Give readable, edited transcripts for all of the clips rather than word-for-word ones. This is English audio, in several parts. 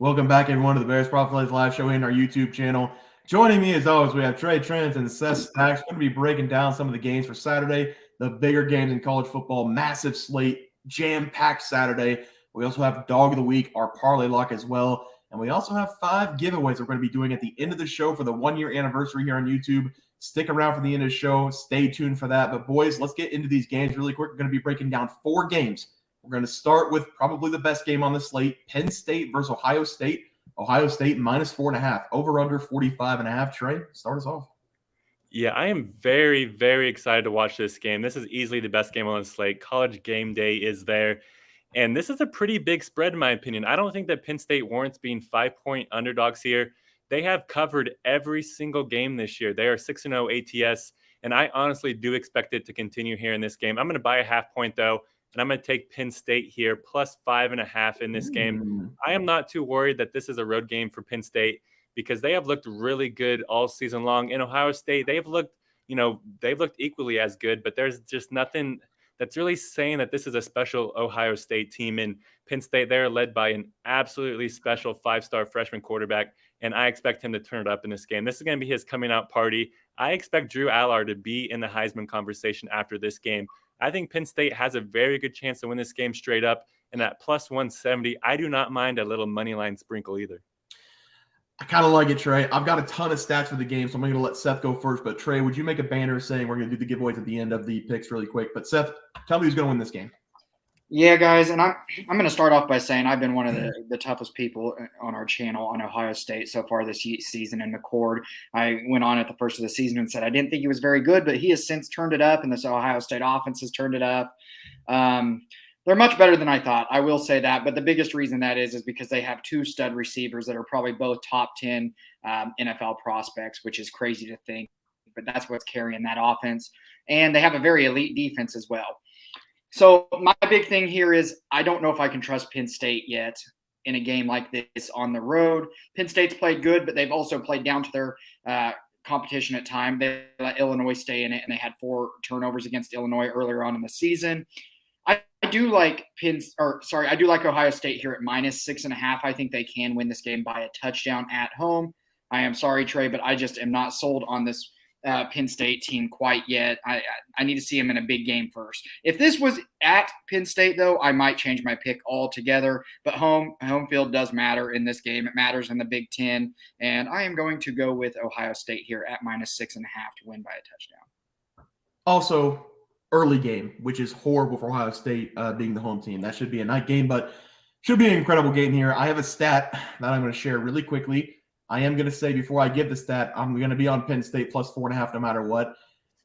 Welcome back, everyone, to the Bears Profit Live Show in our YouTube channel. Joining me, as always, we have Trey Trends and Seth Stacks. We're going to be breaking down some of the games for Saturday, the bigger games in college football, massive slate, jam-packed Saturday. We also have Dog of the Week, our parlay lock as well. And we also have 5 giveaways we're going to be doing at the end of the show for the 1-year anniversary here on YouTube. Stick around for the end of the show. Stay tuned for that. But, boys, let's get into these games really quick. We're going to be breaking down 4 games. We're going to start with probably the best game on the slate, Penn State versus Ohio State. Ohio State minus 4.5, over under 45.5. Trey, start us off. Yeah, I am very, very excited to watch this game. This is easily the best game on the slate. College game day is there. And this is a pretty big spread, in my opinion. I don't think that Penn State warrants being 5-point underdogs here. They have covered every single game this year. They are 6-0 ATS, and I honestly do expect it to continue here in this game. I'm going to buy a half point, though, and I'm going to take Penn State here, plus 5.5 in this game. I am not too worried that this is a road game for Penn State because they have looked really good all season long. In Ohio State, they've looked equally as good, but there's just nothing that's really saying that this is a special Ohio State team. In Penn State, they're led by an absolutely special 5-star freshman quarterback, and I expect him to turn it up in this game. This is going to be his coming out party. I expect Drew Allard to be in the Heisman conversation after this game. I think Penn State has a very good chance to win this game straight up, and at plus 170, I do not mind a little money line sprinkle either. I kind of like it, Trey. I've got a ton of stats for the game, so I'm going to let Seth go first. But, Trey, would you make a banner saying we're going to do the giveaways at the end of the picks really quick? But, Seth, tell me who's going to win this game. Yeah, guys, and I'm going to start off by saying I've been one of the toughest people on our channel on Ohio State so far this season in McCord. I went on at the first of the season and said I didn't think he was very good, but he has since turned it up, and this Ohio State offense has turned it up. They're much better than I thought. I will say that, but the biggest reason that is because they have 2 stud receivers that are probably both top 10 NFL prospects, which is crazy to think, but that's what's carrying that offense. And they have a very elite defense as well. So my big thing here is I don't know if I can trust Penn State yet in a game like this on the road. Penn State's played good, but they've also played down to their competition at time. They let Illinois stay in it, and they had 4 turnovers against Illinois earlier on in the season. I do like Ohio State here at minus 6.5. I think they can win this game by a touchdown at home. I am sorry, Trey, but I just am not sold on this Penn State team quite yet. I need to see them in a big game first. If this was at Penn State, though, I might change my pick altogether. But home field does matter in this game. It matters in the Big Ten. And I am going to go with Ohio State here at minus 6.5 to win by a touchdown. Also, early game, which is horrible for Ohio State being the home team. That should be a night game, but should be an incredible game here. I have a stat that I'm going to share really quickly. I am going to say before I give the stat, I'm going to be on Penn State plus 4.5 no matter what.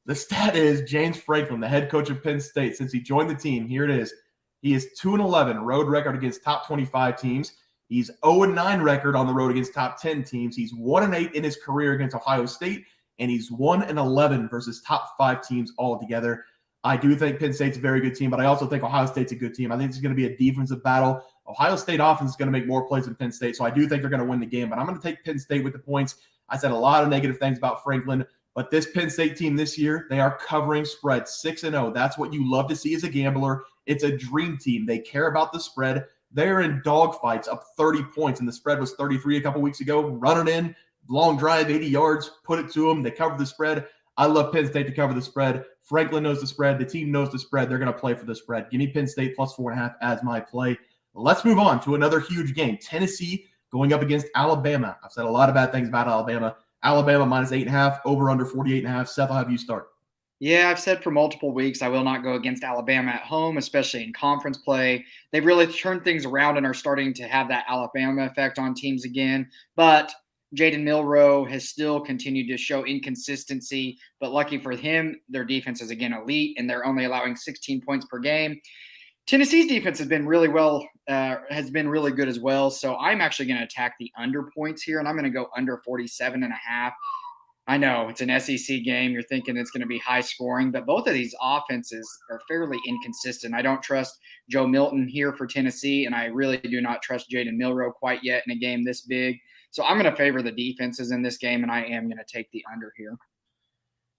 The stat is James Franklin, the head coach of Penn State, since he joined the team, here it is. He is 2-11 road record against top 25 teams. He's 0-9 record on the road against top 10 teams. He's 1-8 in his career against Ohio State, and he's 1-11 versus top 5 teams altogether. I do think Penn State's a very good team, but I also think Ohio State's a good team. I think it's going to be a defensive battle. Ohio State offense is going to make more plays than Penn State, so I do think they're going to win the game. But I'm going to take Penn State with the points. I said a lot of negative things about Franklin, but this Penn State team this year, they are covering spreads 6-0. That's what you love to see as a gambler. It's a dream team. They care about the spread. They're in dogfights up 30 points, and the spread was 33 a couple weeks ago. Run it in, long drive, 80 yards, put it to them. They cover the spread. I love Penn State to cover the spread. Franklin knows the spread. The team knows the spread. They're going to play for the spread. Give me Penn State plus 4.5 as my play. Let's move on to another huge game. Tennessee going up against Alabama. I've said a lot of bad things about Alabama. Alabama minus 8.5, over under 48.5. Seth, I'll have you start. Yeah, I've said for multiple weeks I will not go against Alabama at home, especially in conference play. They've really turned things around and are starting to have that Alabama effect on teams again. But Jaden Milroe has still continued to show inconsistency. But lucky for him, their defense is again elite, and they're only allowing 16 points per game. Tennessee's defense has been really good as well. So I'm actually going to attack the under points here, and I'm going to go under 47.5. I know it's an SEC game. You're thinking it's going to be high scoring, but both of these offenses are fairly inconsistent. I don't trust Joe Milton here for Tennessee, and I really do not trust Jaden Milroe quite yet in a game this big. So I'm going to favor the defenses in this game, and I am going to take the under here.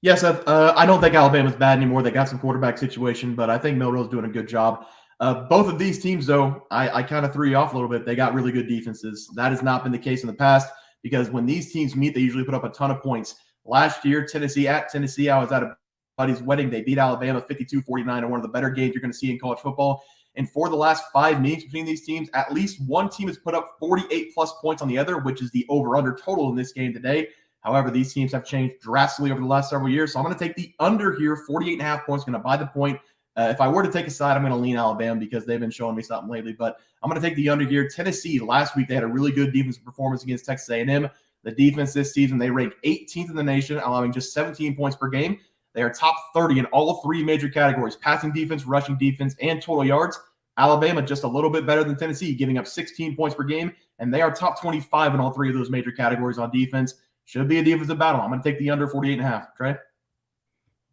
Yes, I don't think Alabama's bad anymore. They got some quarterback situation, but I think Milroe's doing a good job. Both of these teams, though, I kind of threw you off a little bit. They got really good defenses. That has not been the case in the past because when these teams meet, they usually put up a ton of points. Last year, Tennessee, I was at a buddy's wedding. They beat Alabama 52-49 in one of the better games you're going to see in college football. And for the last 5 meetings between these teams, at least one team has put up 48-plus points on the other, which is the over-under total in this game today. However, these teams have changed drastically over the last several years. So I'm going to take the under here, 48.5 points, going to buy the point. If I were to take a side, I'm going to lean Alabama because they've been showing me something lately. But I'm going to take the under here. Tennessee, last week, they had a really good defensive performance against Texas A&M. The defense this season, they rank 18th in the nation, allowing just 17 points per game. They are top 30 in all 3 major categories, passing defense, rushing defense, and total yards. Alabama just a little bit better than Tennessee, giving up 16 points per game, and they are top 25 in all 3 of those major categories on defense. Should be a defensive battle. I'm going to take the under 48.5. Trey?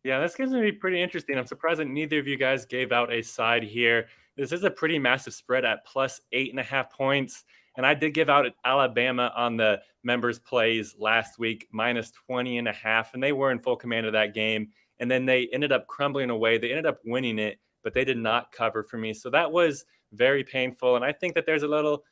Yeah, this game's going to be pretty interesting. I'm surprised that neither of you guys gave out a side here. This is a pretty massive spread at plus 8.5 points. And I did give out Alabama on the members' plays last week, minus 20.5. And they were in full command of that game. And then they ended up crumbling away. They ended up winning it, but they did not cover for me. So that was very painful. And I think that there's a little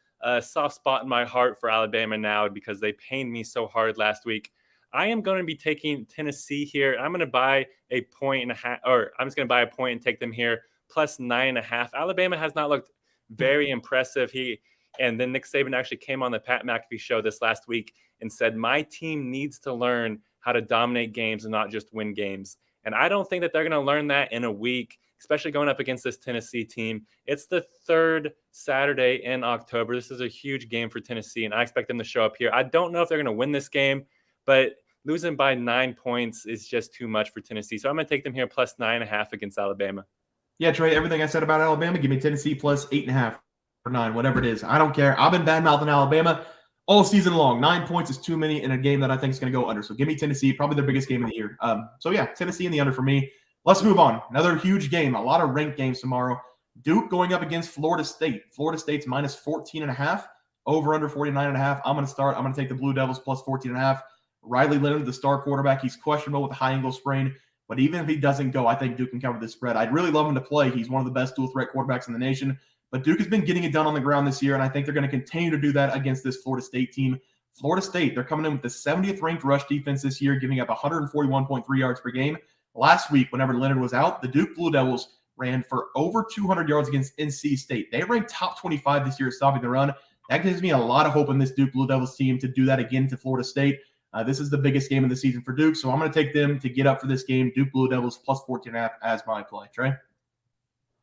soft spot in my heart for Alabama now because they pained me so hard last week. I am going to be taking Tennessee here. I'm going to buy a 1.5, or I'm just going to buy a point and take them here plus 9.5. Alabama has not looked very impressive. And then Nick Saban actually came on the Pat McAfee show this last week and said, my team needs to learn how to dominate games and not just win games. And I don't think that they're going to learn that in a week, especially going up against this Tennessee team. It's the 3rd Saturday in October. This is a huge game for Tennessee, and I expect them to show up here. I don't know if they're going to win this game, but losing by 9 points is just too much for Tennessee. So I'm going to take them here plus 9.5 against Alabama. Yeah, Trey, everything I said about Alabama, give me Tennessee plus 8.5 or 9, whatever it is. I don't care. I've been bad-mouthing Alabama all season long. 9 points is too many in a game that I think is going to go under. So give me Tennessee, probably their biggest game of the year. So yeah, Tennessee in the under for me. Let's move on. Another huge game. A lot of ranked games tomorrow. Duke going up against Florida State. Florida State's minus 14.5, over under 49.5. I'm going to take the Blue Devils plus 14.5. Riley Leonard, the star quarterback, he's questionable with a high ankle sprain. But even if he doesn't go, I think Duke can cover this spread. I'd really love him to play. He's one of the best dual-threat quarterbacks in the nation. But Duke has been getting it done on the ground this year, and I think they're going to continue to do that against this Florida State team. Florida State, they're coming in with the 70th ranked rush defense this year, giving up 141.3 yards per game. Last week, whenever Leonard was out, the Duke Blue Devils ran for over 200 yards against NC State. They ranked top 25 this year at stopping the run. That gives me a lot of hope in this Duke Blue Devils team to do that again to Florida State. This is the biggest game of the season for Duke, so I'm going to take them to get up for this game. Duke Blue Devils plus 14.5 as my play. Trey?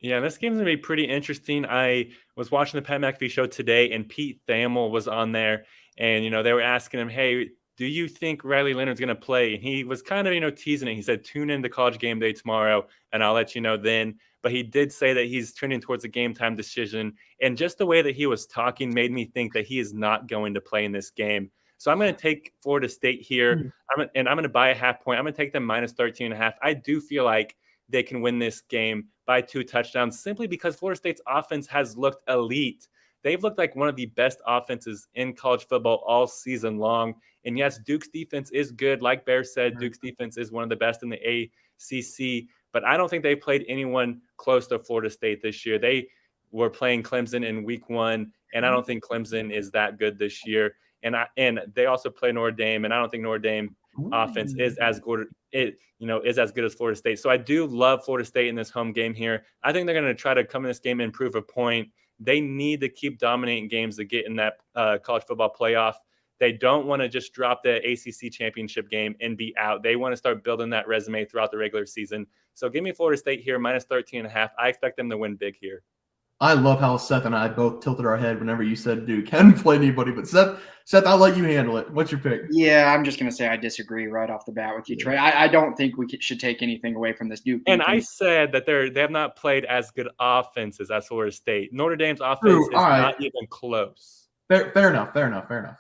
Yeah, this game's going to be pretty interesting. I was watching the Pat McAfee show today, and Pete Thamel was on there, and, they were asking him, hey, do you think Riley Leonard's going to play? And he was kind of, teasing it. He said, tune in to College Game Day tomorrow, and I'll let you know then. But he did say that he's trending towards a game time decision, and just the way that he was talking made me think that he is not going to play in this game. So I'm going to take Florida State here, I'm going to buy a half point. I'm going to take them minus 13.5. I do feel like they can win this game by 2 touchdowns simply because Florida State's offense has looked elite. They've looked like one of the best offenses in college football all season long. And yes, Duke's defense is good. Like Bear said, Duke's defense is one of the best in the ACC. But I don't think they played anyone close to Florida State this year. They were playing Clemson in week 1, and I don't think Clemson is that good this year. And they also play Notre Dame, and I don't think Notre Dame offense is as good. Is as good as Florida State. So I do love Florida State in this home game here. I think they're going to try to come in this game and prove a point. They need to keep dominating games to get in that college football playoff. They don't want to just drop the ACC championship game and be out. They want to start building that resume throughout the regular season. So give me Florida State here, minus 13.5. I expect them to win big here. I love how Seth and I both tilted our head whenever you said Duke hadn't played anybody. But Seth, I'll let you handle it. What's your pick? Yeah, I'm just going to say I disagree right off the bat with you, Trey. I don't think we should take anything away from this Duke defense. And I said that they have not played as good offenses as Florida State. Notre Dame's offense is not even close. Fair enough.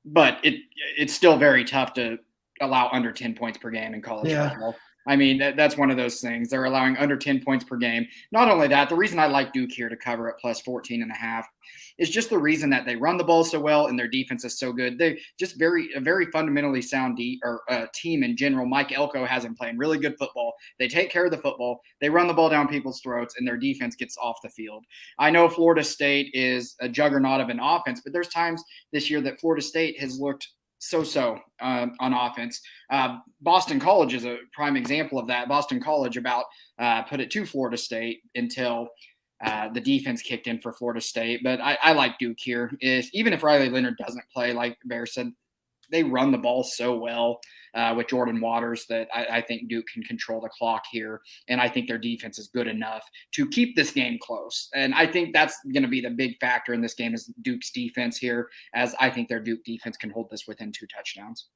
But it's still very tough to allow under 10 points per game in college football. I mean, that's one of those things. They're allowing under 10 points per game. Not only that, the reason I like Duke here to cover at plus 14.5 is just the reason that they run the ball so well and their defense is so good. They just a very fundamentally sound team in general. Mike Elko has them playing really good football. They take care of the football. They run the ball down people's throats, and their defense gets off the field. I know Florida State is a juggernaut of an offense, but there's times this year that Florida State has looked so on offense. Boston College is a prime example of that. Boston College about put it to Florida State until the defense kicked in for Florida State. But I like Duke here. Even if Riley Leonard doesn't play, like Bear said, they run the ball so well with Jordan Waters that I think Duke can control the clock here. And I think their defense is good enough to keep this game close. And I think that's going to be the big factor in this game is Duke's defense here, as I think their Duke defense can hold this within 2 touchdowns.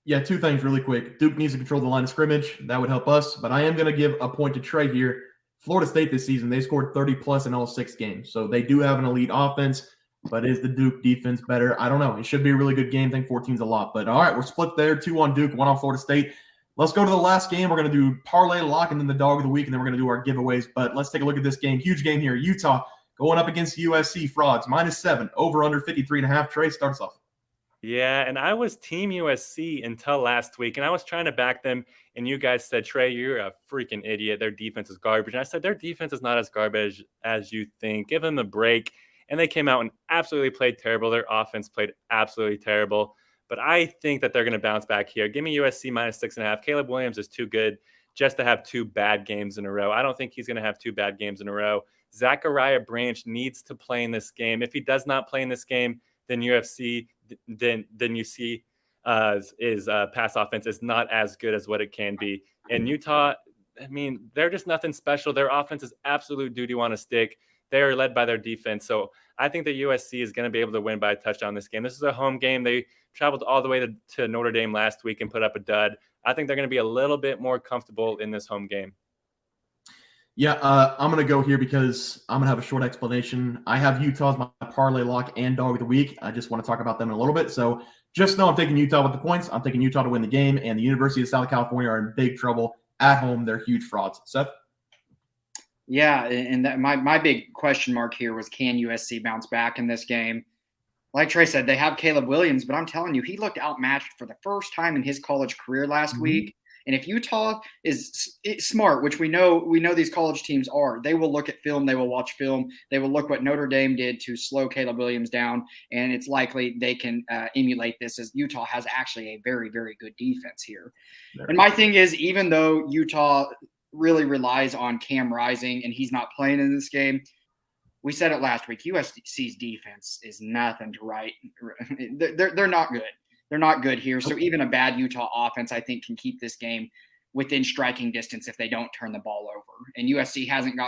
Yeah, 2 things really quick. Duke needs to control the line of scrimmage. That would help us. But I am going to give a point to Trey here. Florida State this season, they scored 30-plus in all 6 games. So they do have an elite offense. But is the Duke defense better? I don't know. It should be a really good game. I think 14's a lot. But all right, we're split there. 2 on Duke, 1 on Florida State. Let's go to the last game. We're going to do parlay lock and then the dog of the week, and then we're going to do our giveaways. But let's take a look at this game. Huge game here. Utah going up against USC frauds. -7, over under 53.5. Trey, start us off. Yeah, and I was Team USC until last week, and I was trying to back them, and you guys said, Trey, you're a freaking idiot. Their defense is garbage. And I said, their defense is not as garbage as you think. Give them a break. And they came out and absolutely played terrible. Their offense played absolutely terrible. But I think that they're going to bounce back here. Give me USC -6.5. Caleb Williams is too good just to have 2 bad games in a row. I don't think he's going to have 2 bad games in a row. Zachariah Branch needs to play in this game. If he does not play in this game, then USC, then you see is pass offense is not as good as what it can be. And Utah, I mean, they're just nothing special. Their offense is absolute doo-doo on a stick. They are led by their defense. So I think that USC is going to be able to win by a touchdown this game. This is a home game. They traveled all the way to Notre Dame last week and put up a dud. I think they're going to be a little bit more comfortable in this home game. Yeah, I'm going to go here because I'm going to have a short explanation. I have Utah as my parlay lock and dog of the week. I just want to talk about them in a little bit. So just know I'm taking Utah with the points. I'm taking Utah to win the game, and the University of Southern California are in big trouble at home. They're huge frauds. Seth? Yeah, and my big question mark here was, can USC bounce back in this game? Like Trey said, they have Caleb Williams, but I'm telling you, he looked outmatched for the first time in his college career last week. And if Utah is smart, which we know these college teams are, they will look at film, they will watch film, they will look what Notre Dame did to slow Caleb Williams down, and it's likely they can emulate this, as Utah has actually a very, very good defense here. And my thing is, even though Utah really relies on Cam Rising and he's not playing in this game, we said it last week, USC's defense is nothing to write. They're not good. They're not good here. So even a bad Utah offense, I think, can keep this game within striking distance if they don't turn the ball over. And USC hasn't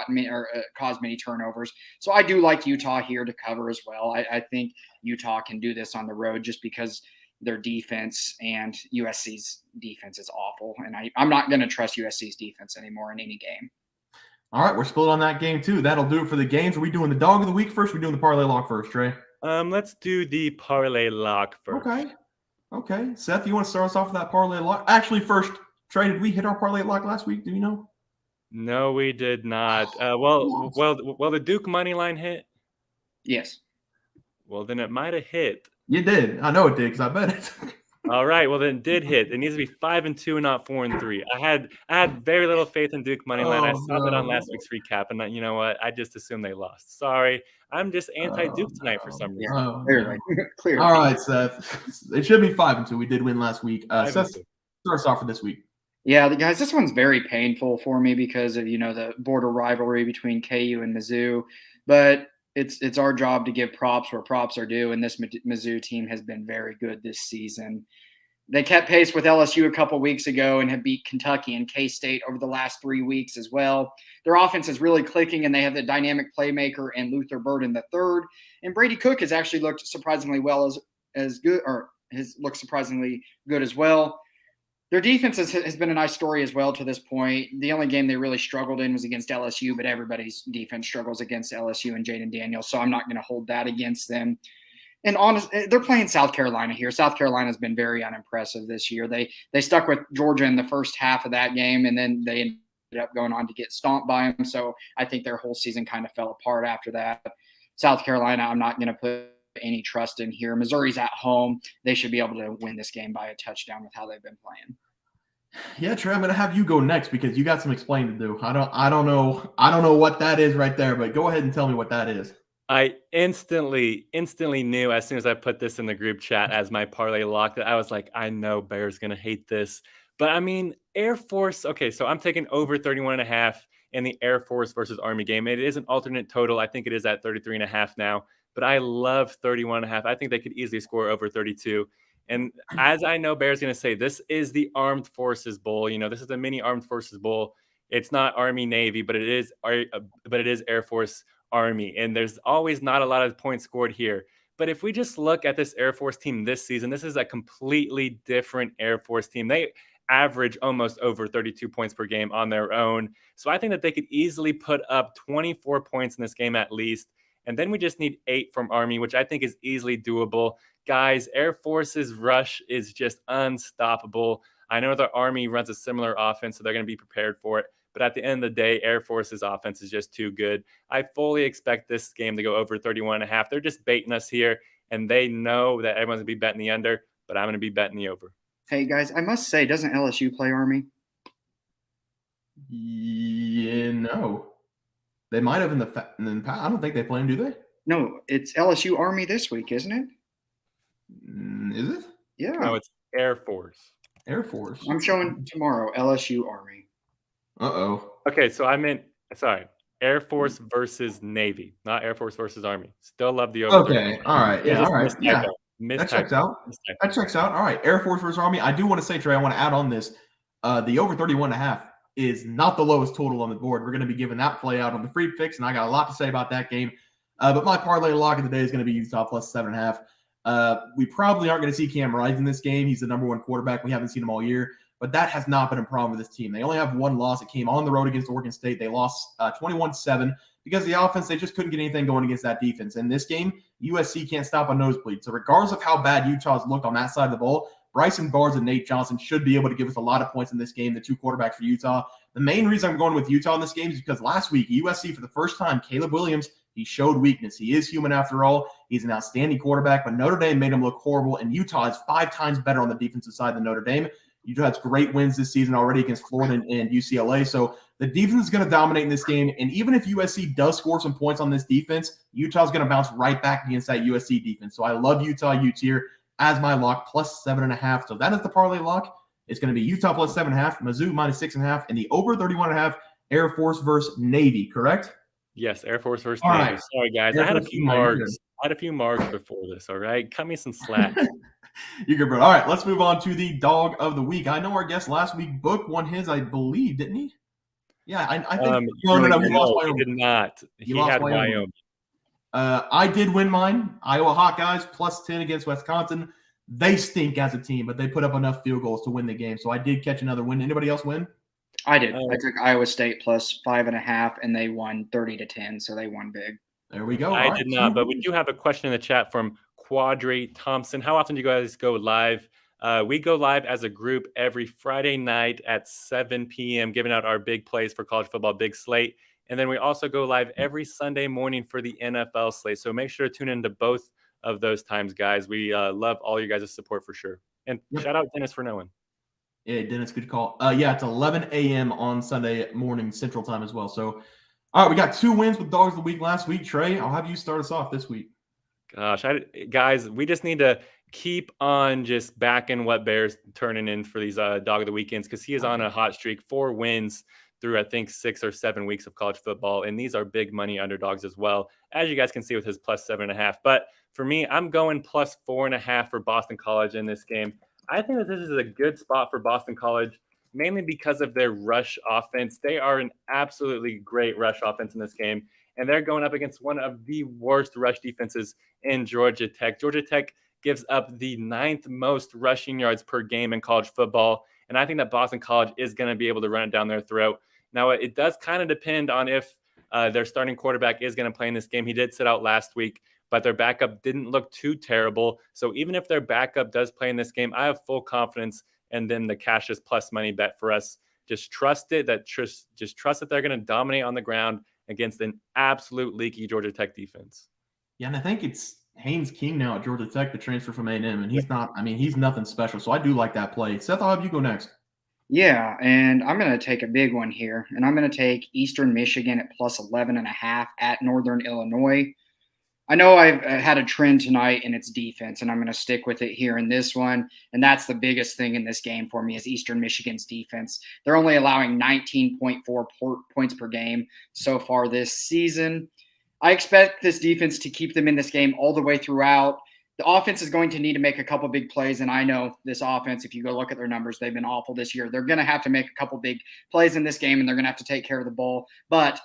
caused many turnovers. So I do like Utah here to cover as well. I think Utah can do this on the road just because their defense and USC's defense is awful. And I'm not going to trust USC's defense anymore in any game. All right, we're split on that game too. That'll do it for the games. Are we doing the dog of the week first? Or are we doing the parlay lock first, Trey? Let's do the parlay lock first. Okay. Seth, you want to start us off with that parlay lock? Actually, first, Trey, did we hit our parlay lock last week? Do you know? No, we did not. Well, the Duke money line hit. Yes. Well, then it might have hit. You did. I know it did because I bet it. All right. Well, then it did hit. It needs to be 5-2, not 4-3. I had very little faith in Duke money line. I saw that on last week's recap, and you know what? I just assumed they lost. Sorry, I'm just anti-Duke tonight for some reason. Clearly. All right, Seth. It should be 5-2. We did win last week. Seth, start us off for this week. Yeah, guys, this one's very painful for me because of the border rivalry between KU and Mizzou, but it's our job to give props where props are due, and this Mizzou team has been very good this season. They kept pace with LSU a couple weeks ago and have beat Kentucky and K-State over the last 3 weeks as well. Their offense is really clicking, and they have the dynamic playmaker and Luther Burden III. And Brady Cook has actually looked surprisingly well as good, or has looked surprisingly good as well. Their defense has been a nice story as well to this point. The only game they really struggled in was against LSU, but everybody's defense struggles against LSU and Jaden Daniels, so I'm not going to hold that against them. And they're playing South Carolina here. South Carolina's been very unimpressive this year. They stuck with Georgia in the first half of that game, and then they ended up going on to get stomped by them. So I think their whole season kind of fell apart after that. South Carolina, I'm not going to put any trust in here. Missouri's at home. They should be able to win this game by a touchdown with how they've been playing. Yeah, Trey, I'm gonna have you go next because you got some explaining to do. I don't know what that is right there, but go ahead and tell me what that is. I instantly knew as soon as I put this in the group chat as my parlay lock that I was like, I know Bear's going to hate this. But I mean, Air Force, okay, so I'm taking over 31.5 in the Air Force versus Army game. It is an alternate total. I think it is at 33.5 now, but I love 31.5. I think they could easily score over 32. And as I know Bear's going to say, this is the Armed Forces Bowl. You know, this is the mini Armed Forces Bowl. It's not Army Navy, but it is Air Force Army, and there's always not a lot of points scored here. But if we just look at this Air Force team this season, this is a completely different Air Force team. They average almost over 32 points per game on their own. So I think that they could easily put up 24 points in this game at least. And then we just need 8 from Army, which I think is easily doable. Guys, Air Force's rush is just unstoppable. I know the Army runs a similar offense, so they're going to be prepared for it. But at the end of the day, Air Force's offense is just too good. I fully expect this game to go over 31.5. They're just baiting us here, and they know that everyone's going to be betting the under, but I'm going to be betting the over. Hey, guys, I must say, doesn't LSU play Army? Yeah, no. They might have in the past. I don't think they play them, do they? No, it's LSU Army this week, isn't it? Is it? Yeah. No, it's Air Force. Air Force. I'm showing tomorrow LSU Army. Uh-oh. Okay, so I meant, sorry, Air Force versus Navy, not Air Force versus Army. Still love the over. Okay, all right. Yeah, all right. Yeah, that checks out. That checks out. All right, Air Force versus Army. I do want to say, Trey, I want to add on this. The over 31.5 is not the lowest total on the board. We're going to be giving that play out on the free picks, and I got a lot to say about that game. But my parlay lock of the day is going to be Utah plus 7.5. We probably aren't going to see Cam Rising in this game. He's the number one quarterback. We haven't seen him all year. But that has not been a problem with this team. They only have one loss. It came on the road against Oregon State. They lost 21-7 because the offense, they just couldn't get anything going against that defense. In this game, USC can't stop a nosebleed. So regardless of how bad Utah's looked on that side of the ball, Bryson Barnes and Nate Johnson should be able to give us a lot of points in this game, the two quarterbacks for Utah. The main reason I'm going with Utah in this game is because last week, USC, for the first time, Caleb Williams, he showed weakness. He is human after all. He's an outstanding quarterback, but Notre Dame made him look horrible, and Utah is 5 times better on the defensive side than Notre Dame. Utah has great wins this season already against Florida and UCLA. So the defense is going to dominate in this game. And even if USC does score some points on this defense, Utah's going to bounce right back against that USC defense. So I love Utah U-tier as my lock plus 7.5. So that is the parlay lock. It's going to be Utah plus 7.5, Mizzou minus 6.5, and the over 31.5 Air Force versus Navy, correct? Yes, Air Force versus All Navy. right. Sorry, guys. I had a few marks before this, all right? Cut me some slack. You're good, bro. All right, let's move on to the dog of the week. I know our guest last week, Book, won his, I believe, didn't he? Yeah, I think. No, he lost Wyoming. He did not. He had Wyoming. I did win mine. Iowa Hawkeyes plus 10 against Wisconsin. They stink as a team, but they put up enough field goals to win the game. So I did catch another win. Anybody else win? I did. I took Iowa State plus 5.5, and they won 30-10, so they won big. There we go. I did not, but we do have a question in the chat from Quadri Thompson. How often do you guys go live? We go live as a group every Friday night at 7 p.m., giving out our big plays for college football, big slate. And then we also go live every Sunday morning for the NFL slate. So make sure to tune into both of those times, guys. We love all you guys' support for sure. And shout out Dennis for knowing. Yeah, Dennis, good call. Yeah, it's 11 a.m. on Sunday morning Central Time as well. So, all right, we got 2 wins with Dogs of the Week last week. Trey, I'll have you start us off this week. Gosh, guys, we just need to keep on just backing what Bear's turning in for these Dog of the Weekends because he is on a hot streak, 4 wins through, I think, 6 or 7 weeks of college football. And these are big money underdogs as well, as you guys can see with his plus 7.5. But for me, I'm going plus 4.5 for Boston College in this game. I think that this is a good spot for Boston College, mainly because of their rush offense. They are an absolutely great rush offense in this game, and they're going up against one of the worst rush defenses in Georgia Tech. Georgia Tech gives up the 9th most rushing yards per game in college football, and I think that Boston College is going to be able to run it down their throat. Now, it does kind of depend on if their starting quarterback is going to play in this game. He did sit out last week, but their backup didn't look too terrible. So even if their backup does play in this game, I have full confidence in them. The cash is plus money bet for us. Just trust it. Just trust that they're going to dominate on the ground against an absolute leaky Georgia Tech defense. Yeah, and I think it's Haynes King now at Georgia Tech, the transfer from A&M, and he's not. I mean, he's nothing special. So I do like that play. Seth, I'll have you go next. Yeah, and I'm going to take a big one here, and I'm going to take Eastern Michigan at plus 11.5 at Northern Illinois. I know I've had a trend tonight in its defense, and I'm going to stick with it here in this one. And that's the biggest thing in this game for me is Eastern Michigan's defense. They're only allowing 19.4 points per game so far this season. I expect this defense to keep them in this game all the way throughout. The offense is going to need to make a couple big plays, and I know this offense, if you go look at their numbers, they've been awful this year. They're going to have to make a couple big plays in this game, and they're going to have to take care of the ball. But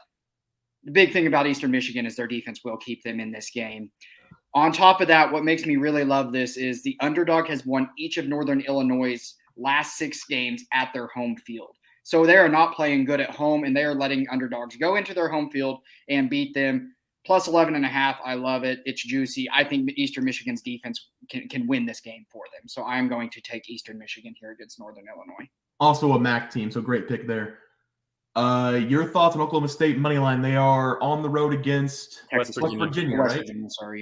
the big thing about Eastern Michigan is their defense will keep them in this game. On top of that, what makes me really love this is the underdog has won each of Northern Illinois' last 6 games at their home field. So they are not playing good at home, and they are letting underdogs go into their home field and beat them. Plus 11.5, I love it. It's juicy. I think Eastern Michigan's defense can win this game for them. So I'm going to take Eastern Michigan here against Northern Illinois. Also a MAC team, so great pick there. Your thoughts on Oklahoma State money line? They are on the road against West Virginia, right?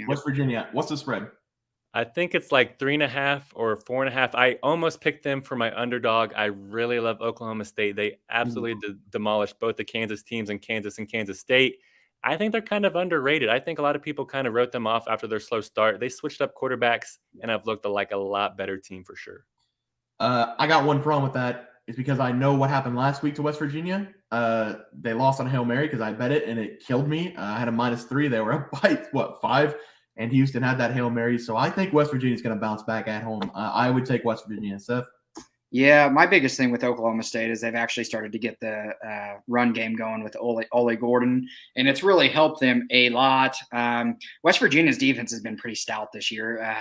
West Virginia. What's the spread? I think it's like 3.5 or 4.5. I almost picked them for my underdog. I really love Oklahoma State. They absolutely demolished both the Kansas teams in Kansas and Kansas State. I think they're kind of underrated. I think a lot of people kind of wrote them off after their slow start. They switched up quarterbacks and have looked like a lot better team for sure. I got one problem with that. Is because I know what happened last week to West Virginia. They lost on Hail Mary because I bet it, and it killed me. I had a -3. They were up by, 5? And Houston had that Hail Mary. So I think West Virginia is going to bounce back at home. I would take West Virginia. Seth? Yeah, my biggest thing with Oklahoma State is they've actually started to get the run game going with Ole Gordon, and it's really helped them a lot. West Virginia's defense has been pretty stout this year.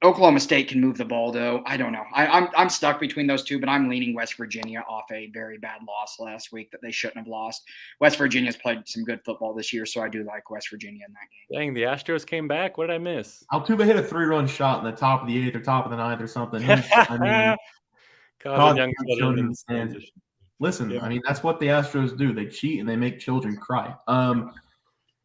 Oklahoma State can move the ball, though. I don't know. I'm stuck between those two, but I'm leaning West Virginia off a very bad loss last week that they shouldn't have lost. West Virginia's played some good football this year, so I do like West Virginia in that game. Dang, the Astros came back. What did I miss? Altuve hit a 3-run shot in the top of the 8th or top of the 9th or something. Listen, yeah. I mean, that's what the Astros do. They cheat and they make children cry.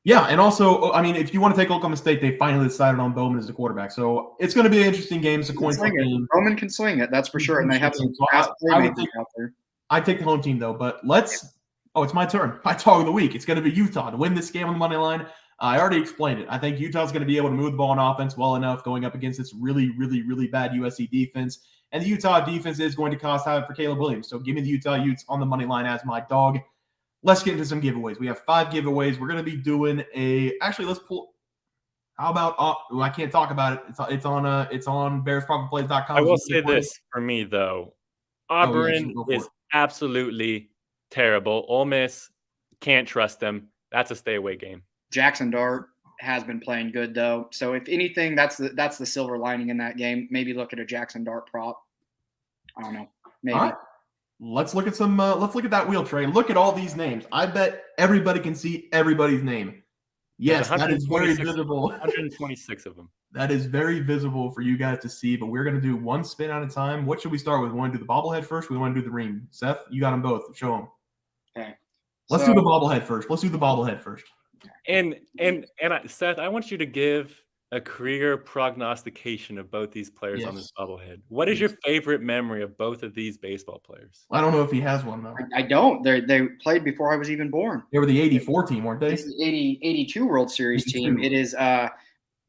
Yeah, and also, I mean, if you want to take Oklahoma State, they finally decided on Bowman as the quarterback. So it's going to be an interesting game. It's a coin flip game. Bowman can swing it, that's for sure. And they have some playmakers out there. I take the home team, though. But it's my turn. My dog of the week. It's going to be Utah to win this game on the money line. I already explained it. I think Utah's going to be able to move the ball on offense well enough going up against this really, really, really bad USC defense. And the Utah defense is going to cost havoc for Caleb Williams. So give me the Utah Utes on the money line as my dog. Let's get into some giveaways. We have 5 giveaways. We're going to be doing let's pull. How about, I can't talk about it. It's on BearsProfitPlays.com. I will say this for me, though. Auburn is absolutely terrible. Ole Miss, can't trust them. That's a stay away game. Jackson Dart has been playing good, though. So if anything, that's the silver lining in that game. Maybe look at a Jackson Dart prop. I don't know. Maybe. All right. Let's look at that wheel, Trey. Look at all these names. I bet everybody can see everybody's name. Yes, that is very visible. 126 of them. That is very visible for you guys to see, but we're going to do one spin at a time. What should we start with? We want to do the bobblehead first? Or we want to do the ream? Seth, you got them both. Show them. Okay. Let's do the bobblehead first. And Seth, I want you to give a career prognostication of both these players on this bobblehead. What is your favorite memory of both of these baseball players? I don't know if he has one, though. I don't. They played before I was even born. They were the 84 team, weren't they? It's the 82 World Series 82. Team. It is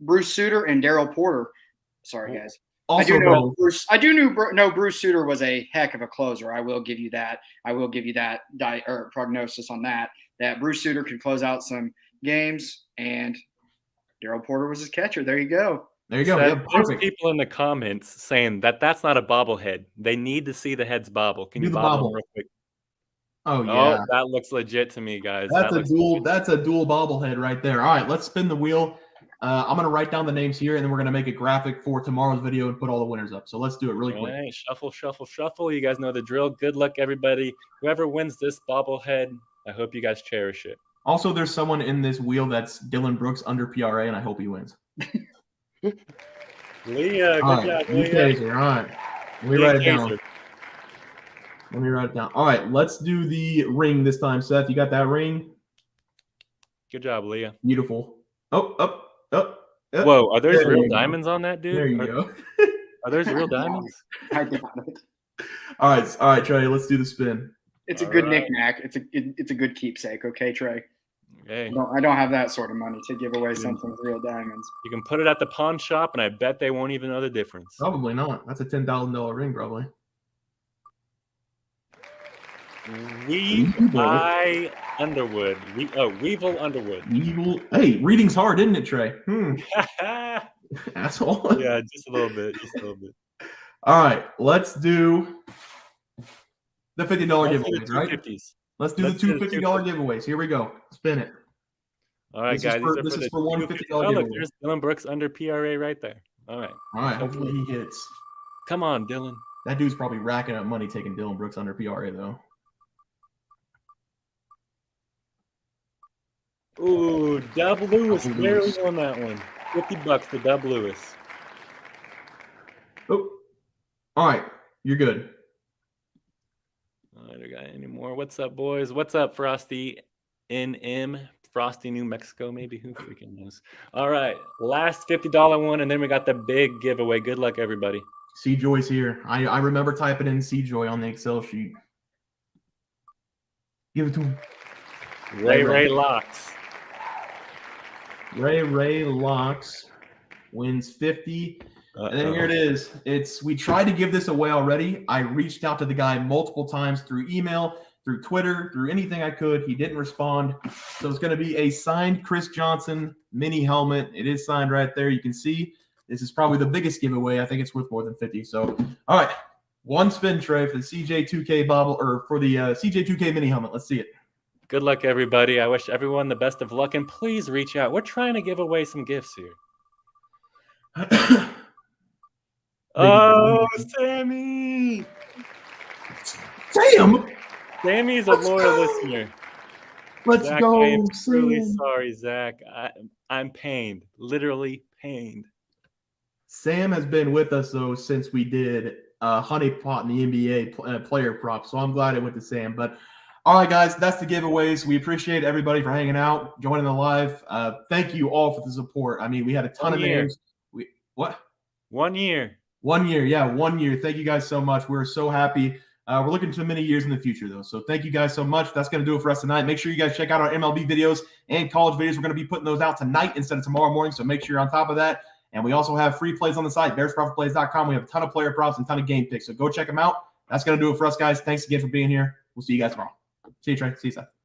Bruce Sutter and Daryl Porter. Sorry, guys. Also, I do know Bruce Sutter was a heck of a closer. I will give you that. Prognosis on that Bruce Sutter could close out some games, and Daryl Porter was his catcher. There you go. There's people in the comments saying that's not a bobblehead. They need to see the heads bobble. Can you bobble real quick? Oh, yeah. Oh, that looks legit to me, guys. That's a dual bobblehead right there. All right, let's spin the wheel. I'm going to write down the names here, and then we're going to make a graphic for tomorrow's video and put all the winners up. So let's do it really quick. Right, shuffle, shuffle, shuffle. You guys know the drill. Good luck, everybody. Whoever wins this bobblehead, I hope you guys cherish it. Also, there's someone in this wheel that's Dylan Brooks under PRA, and I hope he wins. Leah, good job, You Leah. Kaiser. All right. Let me Leah write it down. Kaiser. Let me write it down. All right, let's do the ring this time, Seth. You got that ring? Good job, Leah. Beautiful. Oh, up. Whoa, are those There real you go. diamonds on that, dude? There you go. Are those real diamonds? I got it. All right, Trey. Let's do the spin. It's a All good right. knickknack. It's a good keepsake. Okay, Trey. Hey, I don't have that sort of money to give away something with real diamonds. you can put it at the pawn shop, and I bet they won't even know the difference. Probably not. That's a $10,000 ring, probably. Weevil Underwood. Weevil Underwood. Evil. Hey, reading's hard, isn't it, Trey? Asshole. Yeah, just a little bit. All right, let's do the $50 giveaways, right? 250s. Let's do the two $50 giveaways. Here we go. Spin it. All right, This is guys. for- these are this for is the for one $250. $50 Oh, look, giveaway. there's Dylan Brooks under PRA right there. All right. All right, hopefully he hits. Come on, Dylan. That dude's probably racking up money taking Dylan Brooks under PRA, though. Ooh, Dub Lewis Dub barely Lewis. won that one. $50 to Dub Lewis. Oh, all right, you're good. I don't got any more. What's up, boys? What's up, Frosty NM? Frosty, New Mexico, maybe? Who freaking knows? All right, last $50 one, and then we got the big giveaway. Good luck, everybody. C Joy's here. I remember typing in C Joy on the Excel sheet. Give it to him. Ray Locks. Ray Locks wins 50. And then here it is. We tried to give this away already. I reached out to the guy multiple times through email, through Twitter, through anything I could. He didn't respond. So it's going to be a signed Chris Johnson mini helmet. It is signed right there. You can see this is probably the biggest giveaway. I think it's worth more than 50. So, all right. One spin, Trey, for the CJ2K bobble, or for the CJ2K mini helmet. Let's see it. Good luck, everybody. I wish everyone the best of luck, and please reach out. We're trying to give away some gifts here. Oh, Sammy! Sam! Sammy's a loyal listener. Let's Zach, go, I am truly Sam. sorry, Zach. I'm pained, literally pained. Sam has been with us, though, since we did Honey Pot in the NBA player prop, so I'm glad it went to Sam. But all right, guys, that's the giveaways. We appreciate everybody for hanging out, joining the live. Thank you all for the support. I mean, we had a ton of names. What? 1 year. 1 year, yeah, 1 year. Thank you guys so much. We're so happy. We're looking to many years in the future, though. So thank you guys so much. That's going to do it for us tonight. Make sure you guys check out our MLB videos and college videos. We're going to be putting those out tonight instead of tomorrow morning, so make sure you're on top of that. And we also have free plays on the site, bearsprofitplays.com. We have a ton of player props and a ton of game picks, so go check them out. That's going to do it for us, guys. Thanks again for being here. We'll see you guys tomorrow. See you, Trey. See you, Seth.